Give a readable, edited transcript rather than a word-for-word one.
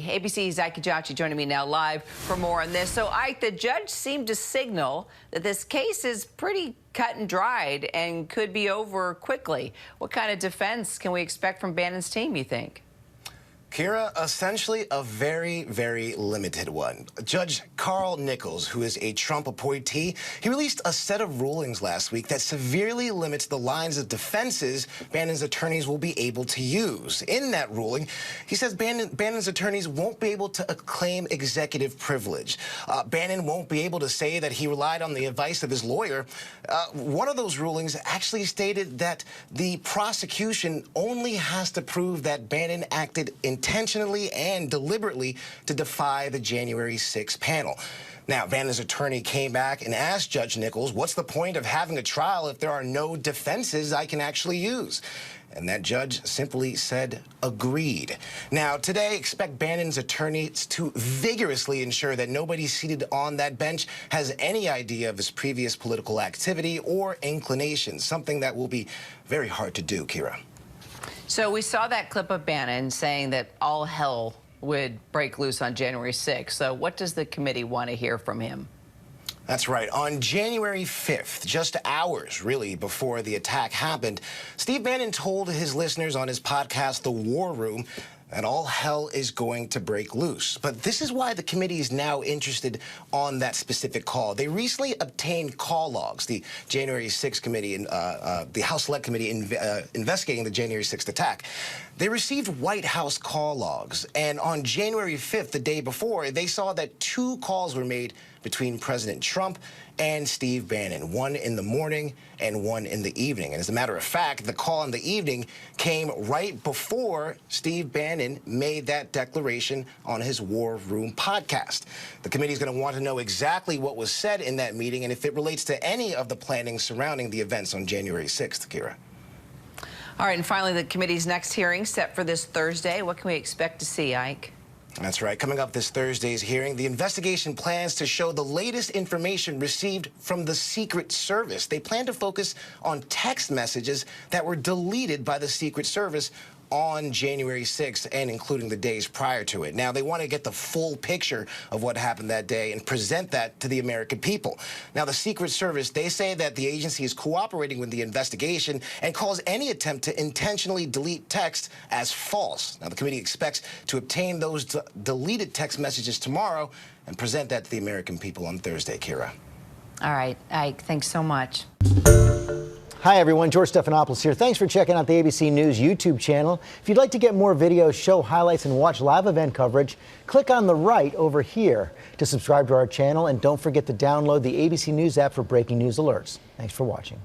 ABC's Ike Ejiochi joining me now live for more on this. So, Ike, the judge seemed to signal that this case is pretty cut and dried and could be over quickly. What kind of defense can we expect from Bannon's team, you think? Kira, essentially a very, very limited one. Judge Carl Nichols, who is a Trump appointee, he released a set of rulings last week that severely limits the lines of defenses Bannon's attorneys will be able to use. In that ruling, he says Bannon's attorneys won't be able to claim executive privilege. Bannon won't be able to say that he relied on the advice of his lawyer. One of those rulings actually stated that the prosecution only has to prove that Bannon acted intentionally and deliberately to defy the January 6th panel. Now, Bannon's attorney came back and asked Judge Nichols, what's the point of having a trial if there are no defenses I can actually use? And that judge simply said, agreed. Now, today, expect Bannon's attorneys to vigorously ensure that nobody seated on that bench has any idea of his previous political activity or inclinations, something that will be very hard to do, Kira. So we saw that clip of Bannon saying that all hell would break loose on January 6th. So what does the committee want to hear from him? That's right. On January 5th, just hours really before the attack happened, Steve Bannon told his listeners on his podcast, The War Room, that all hell is going to break loose. But this is why the committee is now interested on that specific call. They recently obtained call logs, the January 6th committee, the House Select Committee investigating the January 6th attack. They received White House call logs, and on January 5th, the day before, they saw that 2 calls were made between President Trump and Steve Bannon, one in the morning and one in the evening. And as a matter of fact, the call in the evening came right before Steve Bannon made that declaration on his War Room podcast. The committee is going to want to know exactly what was said in that meeting and if it relates to any of the planning surrounding the events on January 6th, Kira. All right, and finally, the committee's next hearing set for this Thursday. What can we expect to see, Ike? That's right. Coming up this Thursday's hearing, the investigation plans to show the latest information received from the Secret Service. They plan to focus on text messages that were deleted by the Secret Service on January 6th and including the days prior to it. Now, they want to get the full picture of what happened that day and present that to the American people. Now, the Secret Service, they say that the agency is cooperating with the investigation and calls any attempt to intentionally delete text as false. Now, the committee expects to obtain those deleted text messages tomorrow and present that to the American people on Thursday, Kira. All right, Ike, thanks so much. Hi, everyone. George Stephanopoulos here. Thanks for checking out the ABC News YouTube channel. If you'd like to get more videos, show highlights, and watch live event coverage, click on the right over here to subscribe to our channel. And don't forget to download the ABC News app for breaking news alerts. Thanks for watching.